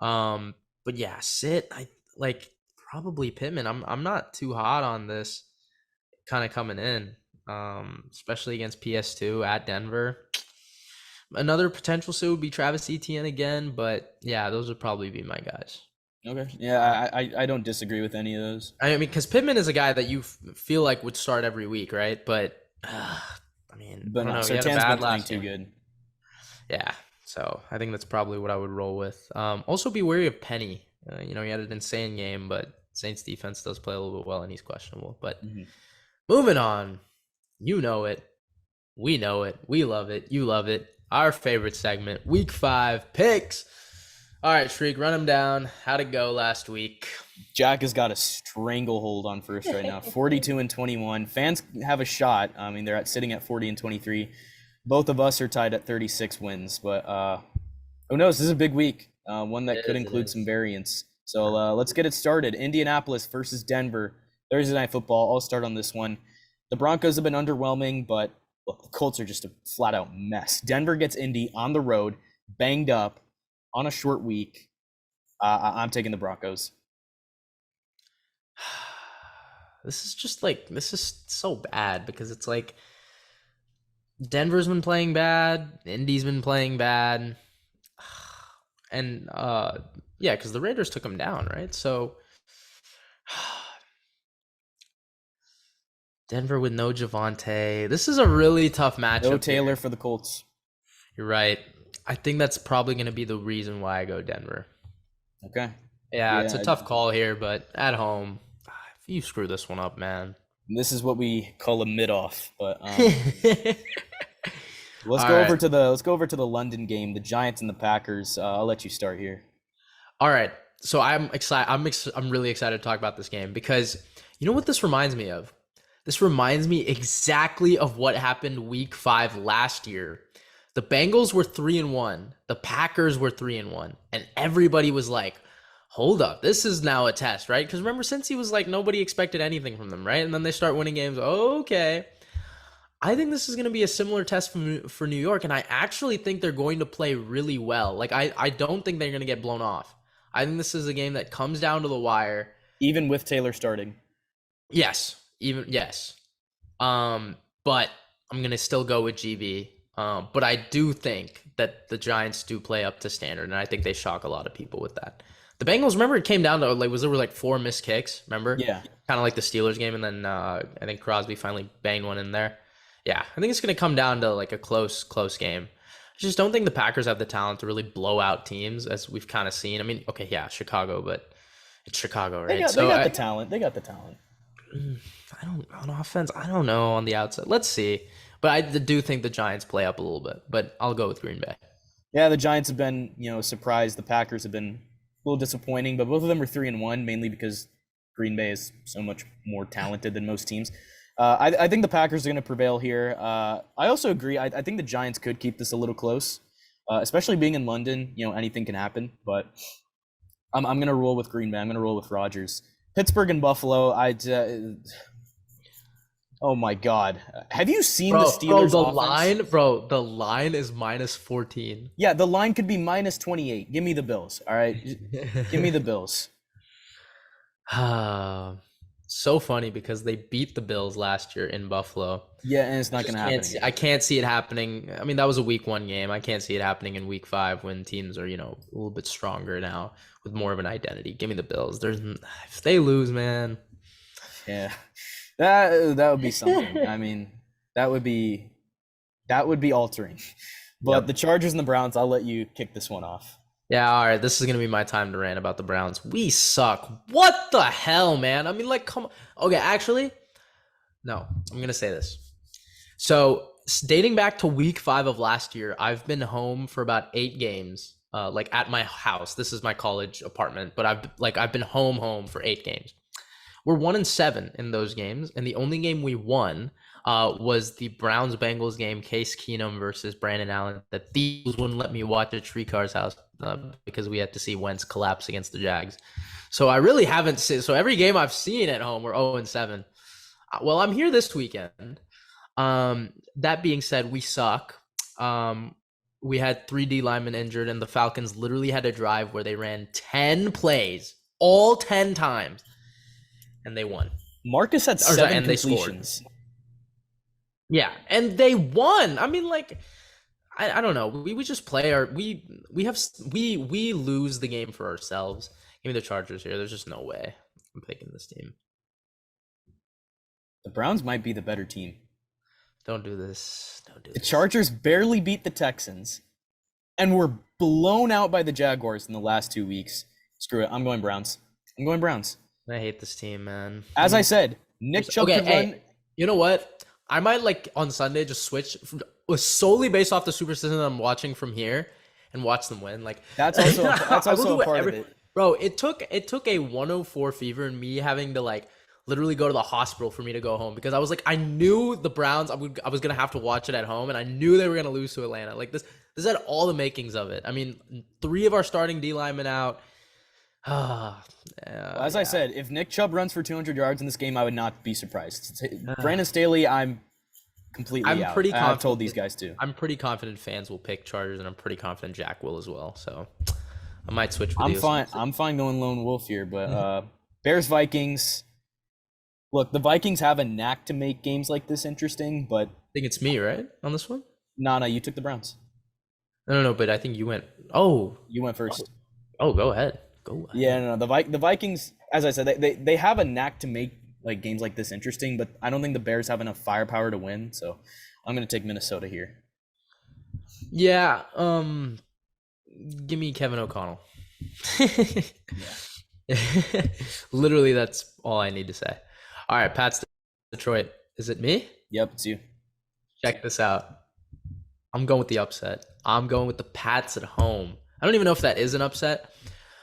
But yeah, sit. Probably Pittman. I'm not too hot on this kind of coming in, especially against PS2 at Denver. Another potential sit would be Travis Etienne again, but yeah, those would probably be my guys. Okay. Yeah, I don't disagree with any of those. I mean, because Pittman is a guy that you feel like would start every week, right? But I mean, but no, Surtain's been playing too good. Yeah, so I think that's probably what I would roll with. Also, be wary of Penny. He had an insane game, but Saints defense does play a little bit well, and he's questionable. But moving on, you know it, we know it, we love it, you love it. Our favorite segment, Week 5 picks. All right, Shriek, run them down. How'd it go last week? Jack has got a stranglehold on first right now, 42-21. Fans have a shot. I mean, they're sitting at 40-23. Both of us are tied at 36 wins, but who knows? This is a big week, one that could include some variance. So let's get it started. Indianapolis versus Denver, Thursday Night Football. I'll start on this one. The Broncos have been underwhelming, but look, the Colts are just a flat-out mess. Denver gets Indy on the road, banged up, on a short week. I'm taking the Broncos. This is so bad because it's like Denver's been playing bad, Indy's been playing bad, and yeah, because the Raiders took them down, right? So Denver with no Javonte. This is a really tough matchup. No Taylor for the Colts. You're right. I think that's probably going to be the reason why I go Denver. Okay. Yeah, it's a tough call here, but at home, you screw this one up, man. This is what we call a mid-off, but let's go over to the London game, the Giants and the Packers. I'll let you start here. All right. So I'm excited. I'm really excited to talk about this game because you know what this reminds me of? This reminds me exactly of what happened Week 5 last year. The Bengals were 3-1. The Packers were 3-1. And everybody was like, hold up, this is now a test, right? Because remember, since he was like, nobody expected anything from them, right? And then they start winning games. Okay. I think this is going to be a similar test for New York. And I actually think they're going to play really well. Like, I don't think they're going to get blown off. I think this is a game that comes down to the wire. Even with Taylor starting. Yes. But I'm going to still go with GB. But I do think that the Giants do play up to standard, and I think they shock a lot of people with that. The Bengals, remember, it came down to there were 4 missed kicks, remember? Yeah. Kind of like the Steelers game, and then I think Crosby finally banged one in there. Yeah, I think it's going to come down to like a close game. I just don't think the Packers have the talent to really blow out teams, as we've kind of seen. I mean, okay, yeah, Chicago, but It's Chicago, They right? got, they got the talent. They got the talent. I don't on offense. I don't know on the outside. Let's see. But I do think the Giants play up a little bit. But I'll go with Green Bay. Yeah, the Giants have been, surprised. The Packers have been a little disappointing, but both of them are 3-1, mainly because Green Bay is so much more talented than most teams. I think the Packers are going to prevail here. I also agree. I think the Giants could keep this a little close, especially being in London. Anything can happen. But I'm going to roll with Green Bay. I'm going to roll with Rodgers. Pittsburgh and Buffalo. Oh my God! Have you seen the Steelers' offense? The line is -14. Yeah, the line could be -28. Give me the Bills. All right, give me the Bills. So funny because they beat the Bills last year in Buffalo. Yeah, and it's not going to happen. I can't see it happening. I mean, that was a week 1 game. I can't see it happening in week 5 when teams are, a little bit stronger now with more of an identity. Give me the Bills. If they lose, man. Yeah. That would be something. I mean, that would be altering. But The Chargers and the Browns, I'll let you kick this one off. Yeah, all right. This is going to be my time to rant about the Browns. We suck. What the hell, man? I mean, come on. Okay, actually, no. I'm going to say this. So, dating back to week 5 of last year, I've been home for about 8 games, at my house. This is my college apartment, but I've been home for 8 games. We're 1-7 in those games, and the only game we won was the Browns-Bengals game, Case Keenum versus Brandon Allen. The thieves wouldn't let me watch at Srikar's house because we had to see Wentz collapse against the Jags. So I really haven't seen. So every game I've seen at home, we're 0-7. Well, I'm here this weekend. That being said, we suck. We had 3 D linemen injured, and the Falcons literally had a drive where they ran 10 plays, all 10 times. And they won. Marcus had 7 completions. Yeah, and they won. I mean, I don't know. We just play we lose the game for ourselves. Give me the Chargers here. There's just no way I'm picking this team. The Browns might be the better team. Don't do this. The Chargers barely beat the Texans, and were blown out by the Jaguars in the last 2 weeks. Screw it. I'm going Browns. I hate this team, man. As I said, Nick Chubb could run. You know what? I might on Sunday just switch solely based off the superstition that I'm watching from here and watch them win. That's also a part of it. Bro, it took a 104 fever and me having to literally go to the hospital for me to go home because I was I knew the Browns I was gonna have to watch it at home and I knew they were gonna lose to Atlanta. This had all the makings of it. I mean, 3 of our starting D linemen out. As I said, if Nick Chubb runs for 200 yards in this game, I would not be surprised. Brandon Staley, I'm completely out. Pretty confident. I've told these guys too. I'm pretty confident fans will pick Chargers, and I'm pretty confident Jack will as well. So I might switch. I'm fine going lone wolf here, but Bears Vikings. Look, the Vikings have a knack to make games like this interesting, but I think it's me, right, on this one. No, you took the Browns. No, but I think you went. Oh, you went first. Oh, go ahead. Yeah, no, the Vikings, as I said, they have a knack to make games like this interesting, but I don't think the Bears have enough firepower to win, so I'm going to take Minnesota here. Yeah, give me Kevin O'Connell. Literally, that's all I need to say. All right, Pat's Detroit. Is it me? Yep, it's you. Check this out. I'm going with the upset. I'm going with the Pats at home. I don't even know if that is an upset.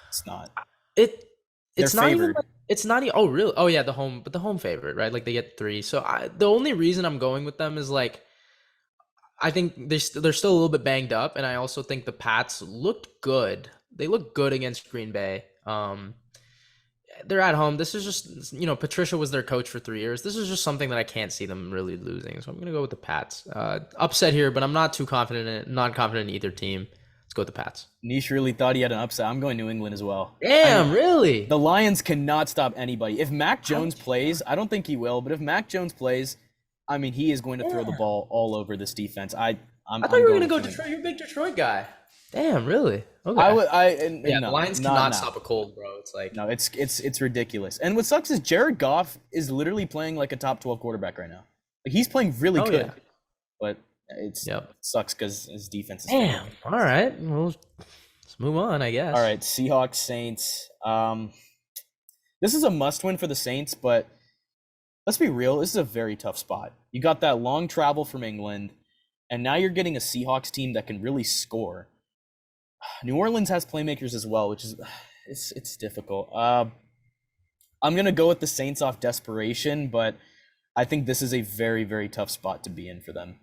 It's not. It's not favored. Even. It's not even. Oh, really? Oh, yeah, the home favorite, right? They get 3. So the only reason I'm going with them is I think they're still a little bit banged up, and I also think the Pats looked good. They looked good against Green Bay. They're at home. This is just Patricia was their coach for 3 years. This is just something that I can't see them really losing. So I'm gonna go with the Pats. Upset here, but I'm not too confident in it. Not confident in either team. Let's go with the Pats. Nish really thought he had an upset. I'm going New England as well. Damn, really? The Lions cannot stop anybody. If Mac Jones plays, I don't think he will, but if Mac Jones plays, I mean, he is going to throw the ball all over this defense. I thought you were going to go Detroit. You're a big Detroit guy. Damn, really? Okay. The Lions cannot stop a cold, bro. It's no, it's ridiculous. And what sucks is Jared Goff is literally playing like a top 12 quarterback right now. He's playing really good. Yeah. But it sucks because his defense is damn. All right. Well, let's move on, I guess. All right. Seahawks, Saints. This is a must-win for the Saints, but let's be real. This is a very tough spot. You got that long travel from England, and now you're getting a Seahawks team that can really score. New Orleans has playmakers as well, which is it's difficult. I'm gonna go with the Saints off desperation, but I think this is a very, very tough spot to be in for them.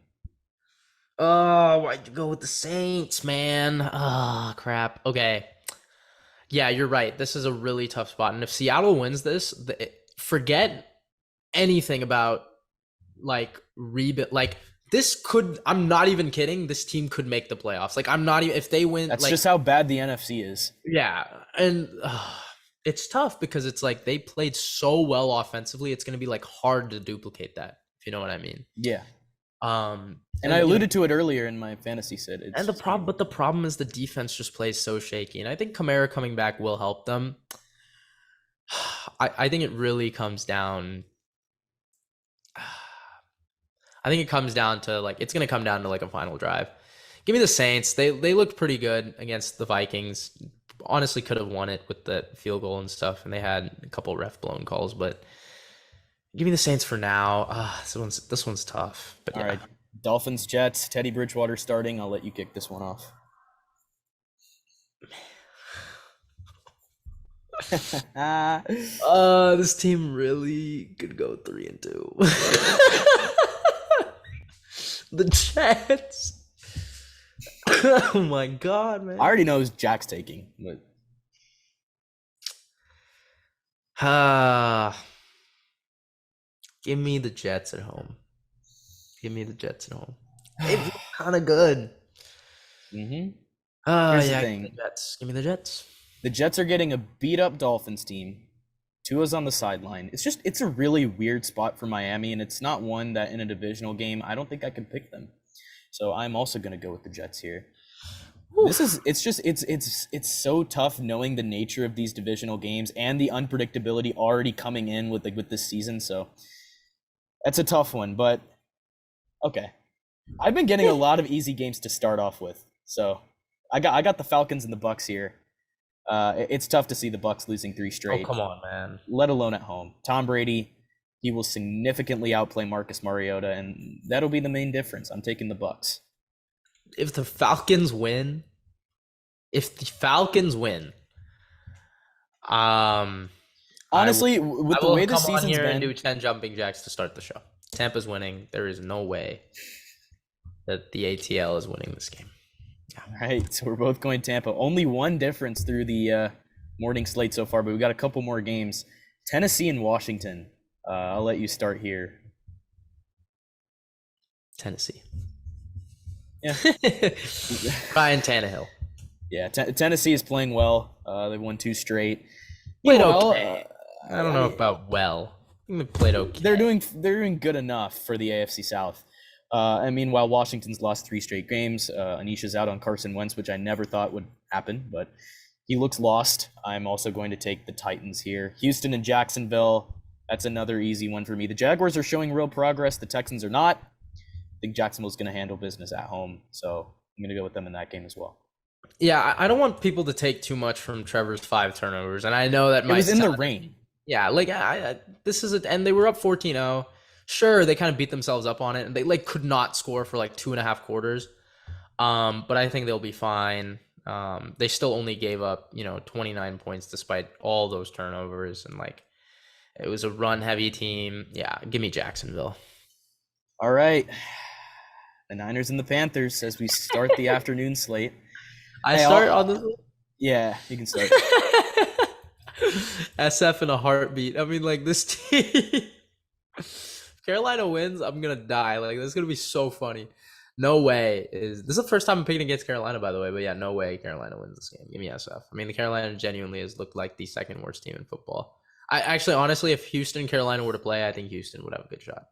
Oh, why'd you go with the Saints, man? Oh, crap. Okay. Yeah, you're right. This is a really tough spot. And if Seattle wins this, forget anything about like rebuild. Like this could, I'm not even kidding. This team could make the playoffs. Like I'm not even, if they win. That's like, just how bad the NFC is. Yeah. And it's tough because it's like they played so well offensively. It's going to be like hard to duplicate that, if you know what I mean. Yeah. And I alluded to it earlier in my fantasy set. And the problem is the defense just plays so shaky. And I think Kamara coming back will help them. I think it really comes down. I think it comes down to like, it's going to come down to like a final drive. Give me the Saints. They looked pretty good against the Vikings. Honestly, could have won it with the field goal and stuff. And they had a couple ref blown calls, but give me the Saints for now. This one's tough. But yeah. All right. Dolphins, Jets, Teddy Bridgewater starting. I'll let you kick this one off. This team really could go 3-2. The Jets. Oh my God, man. I already know who's Jack's taking, but give me the Jets at home. It's kind of good. Mm-hmm. Here's the thing. Give me the Jets. The Jets are getting a beat-up Dolphins team. Tua's on the sideline. It's a really weird spot for Miami, and it's not one that in a divisional game I don't think I could pick them. So I'm also going to go with the Jets here. Oof. It's so tough knowing the nature of these divisional games and the unpredictability already coming in with this season. So that's a tough one, but okay. I've been getting a lot of easy games to start off with. So I got the Falcons and the Bucs here. It's tough to see the Bucs losing 3 straight. Oh, come on, man. Let alone at home. Tom Brady, he will significantly outplay Marcus Mariota, and that'll be the main difference. I'm taking the Bucs. If the Falcons win, honestly, with the way the season's been, I will come on here and do 10 jumping jacks to start the show. Tampa's winning. There is no way that the ATL is winning this game. Yeah. All right, so we're both going Tampa. Only one difference through the morning slate so far, but we got a couple more games. Tennessee and Washington. I'll let you start here. Tennessee. Yeah. Ryan Tannehill. Yeah, Tennessee is playing well. They won 2 straight. Played okay. I don't know about well. They played okay. They're doing good enough for the AFC South. Meanwhile, Washington's lost 3 straight games. Anish is out on Carson Wentz, which I never thought would happen, but he looks lost. I'm also going to take the Titans here. Houston and Jacksonville. That's another easy one for me. The Jaguars are showing real progress. The Texans are not. I think Jacksonville's going to handle business at home, so I'm going to go with them in that game as well. Yeah, I don't want people to take too much from Trevor's 5 turnovers, and I know that might was in the rain. Yeah, like and they were up 14-0. Sure, they kind of beat themselves up on it, and they like could not score for like 2.5 quarters. But I think they'll be fine. They still only gave up 29 points despite all those turnovers, and like it was a run-heavy team. Yeah, give me Jacksonville. All right, the Niners and the Panthers as we start the afternoon slate. On this. Yeah, you can start. SF in a heartbeat. I mean, like this team. Carolina wins, I'm gonna die. Like this is gonna be so funny. No way this is the first time I'm picking against Carolina, by the way. But yeah, no way Carolina wins this game. Give me SF. I mean, the Carolina genuinely has looked like the second worst team in football. I actually, honestly, if Houston and Carolina were to play, I think Houston would have a good shot.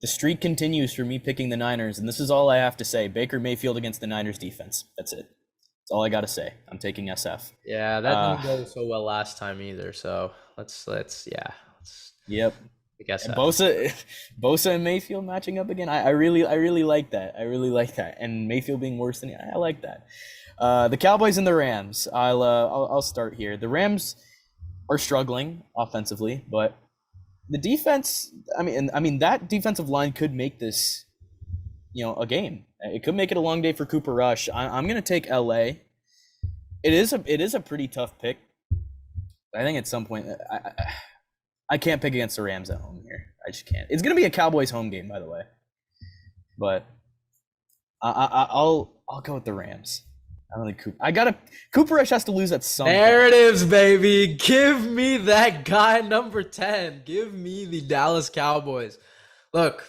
The streak continues for me picking the Niners, and this is all I have to say. Baker Mayfield against the Niners defense. That's it. That's all I got to say. I'm taking SF. Yeah, that didn't go so well last time either. So let's Yep. I guess and Bosa and Mayfield matching up again. I really like that. I really like that. And Mayfield being worse than I like that. The Cowboys and the Rams. I'll start here. The Rams are struggling offensively, but the defense, I mean that defensive line could make this, a game. It could make it a long day for Cooper Rush. I'm going to take LA. It is a pretty tough pick. I think at some point I can't pick against the Rams at home here. I just can't. It's going to be a Cowboys home game, by the way. But I'll go with the Rams. I don't think Cooper Rush has to lose at some point. Narratives, baby. Give me that guy number 10. Give me the Dallas Cowboys. Look,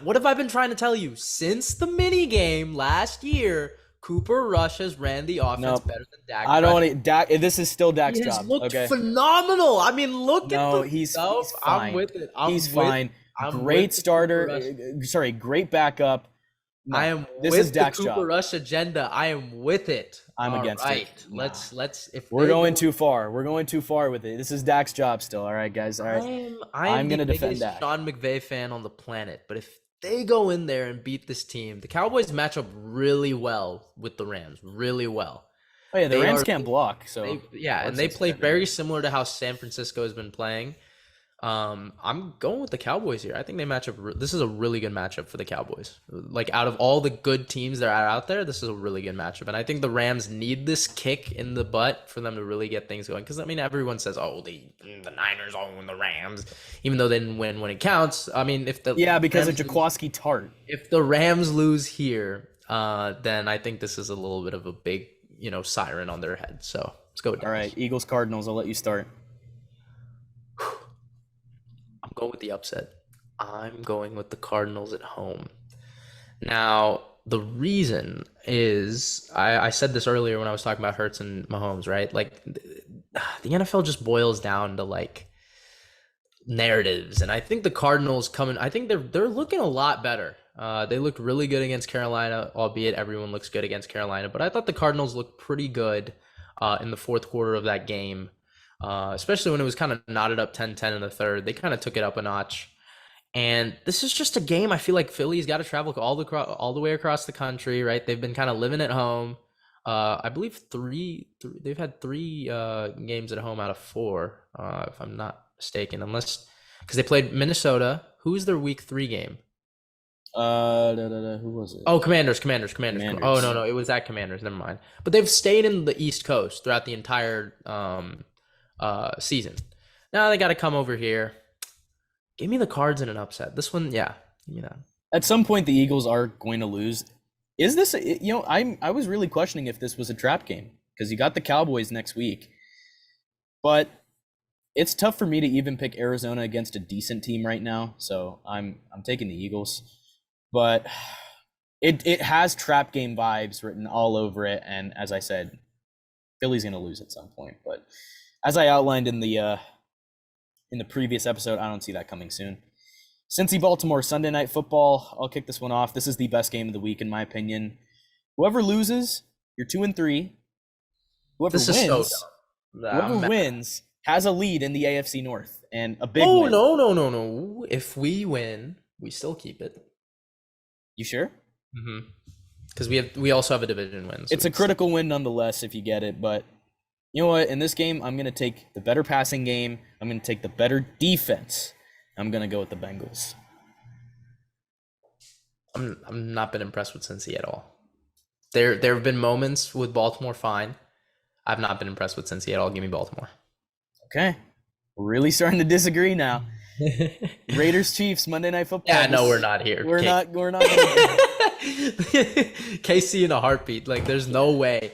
what have I been trying to tell you? Since the mini game last year, Cooper Rush has ran the offense better than Dak. I don't want to. Dak. This is still Dak's job. He's looked phenomenal. I mean, look at the he's fine. I'm with it. He's fine. Great starter. Sorry, great backup. No, I am this with is Dak's the Cooper job. Rush agenda. I am with it. I'm against it. Nah. Let's. If we're going too far, we're going too far with it. This is Dak's job still. All right, guys. All right. I'm going to defend Dak. Dak. Sean McVay fan on the planet, but if they go in there and beat this team, the Cowboys match up really well with the Rams. Really well. Oh yeah, the Rams can't block. So they play very similar to how San Francisco has been playing. I'm going with the Cowboys here. I think they match up. This is a really good matchup for the Cowboys. Like, out of all the good teams that are out there, this is a really good matchup. And I think the Rams need this kick in the butt for them to really get things going. Because, I mean, everyone says, oh, the Niners own the Rams, even though they didn't win when it counts. I mean, if the because of Jaquaski Tart. If the Rams lose here, then I think this is a little bit of a big, siren on their head. So let's go with Dallas. All right, Eagles Cardinals. I'll let you start. I'm going with the upset. I'm going with the Cardinals at home. Now, the reason is, I said this earlier when I was talking about Hurts and Mahomes, right? Like, the NFL just boils down to, like, narratives. And I think the Cardinals I think they're looking a lot better. They looked really good against Carolina, albeit everyone looks good against Carolina. But I thought the Cardinals looked pretty good in the fourth quarter of that game. Especially when it was kind of knotted up 10-10 in the third. They kind of took it up a notch. And this is just a game I feel like Philly's got to travel all the way across the country, right? They've been kind of living at home. I believe they've had three games at home out of 4, if I'm not mistaken, because they played Minnesota. Who's their week 3 game? Who was it? Oh, Commanders. Oh, no, it was at Commanders. Never mind. But they've stayed in the East Coast throughout the entire season. Now they got to come over here. Give me the Cards in an upset. This one, At some point, the Eagles are going to lose. Is this? I was really questioning if this was a trap game because you got the Cowboys next week, but it's tough for me to even pick Arizona against a decent team right now. So I'm taking the Eagles, but it has trap game vibes written all over it. And as I said, Philly's going to lose at some point, but as I outlined in the previous episode, I don't see that coming soon. Cincy Baltimore Sunday Night Football. I'll kick this one off. This is the best game of the week in my opinion. Whoever loses, you're 2-3. Whoever wins has a lead in the AFC North and a big win. No. If we win, we still keep it. You sure? Mm-hmm. Because we also have a division win. So it's a critical win nonetheless if you get it, but you know what? In this game, I'm going to take the better passing game. I'm going to take the better defense. I'm going to go with the Bengals. I'm not been impressed with Cincy at all. There have been moments with Baltimore, fine. I've not been impressed with Cincy at all. Give me Baltimore. Okay. We're really starting to disagree now. Raiders Chiefs Monday Night Football. Yeah, no, we're not here. We're not KC in a heartbeat. Like, there's no way.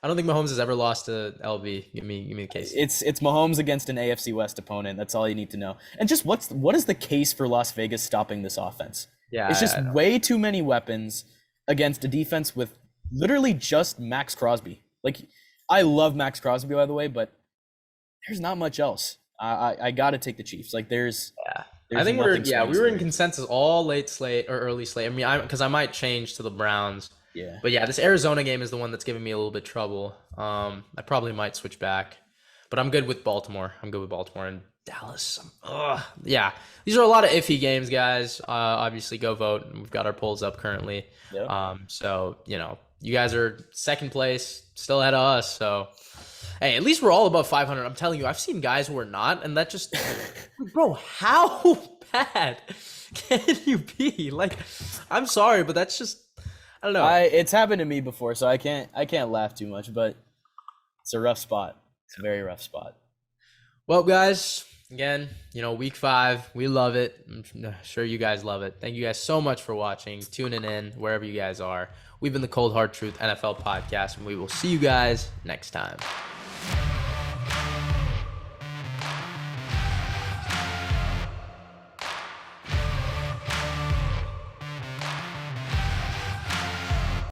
I don't think Mahomes has ever lost to LB. Give me the case. It's Mahomes against an AFC West opponent. That's all you need to know. And just what is the case for Las Vegas stopping this offense? Yeah, it's just way too many weapons against a defense with literally just Max Crosby. Like, I love Max Crosby, by the way, but there's not much else. I got to take the Chiefs. Like, there's I think we were in consensus all late slate or early slate. I mean, because I might change to the Browns. Yeah. But yeah, this Arizona game is the one that's giving me a little bit of trouble. I probably might switch back, but I'm good with Baltimore. And Dallas. Yeah, these are a lot of iffy games, guys. Obviously, go vote. We've got our polls up currently. Yep. So you guys are second place, still ahead of us. So Hey, at least we're all above 500. I'm telling you, I've seen guys who are not, and that just, bro, how bad can you be? Like, I'm sorry, but that's just, I don't know. It's happened to me before, so I can't laugh too much, but it's a rough spot. It's a very rough spot. Well, guys, again, week 5, we love it. I'm sure you guys love it. Thank you guys so much for watching, tuning in, wherever you guys are. We've been the Cold Hard Truth NFL podcast, and we will see you guys next time.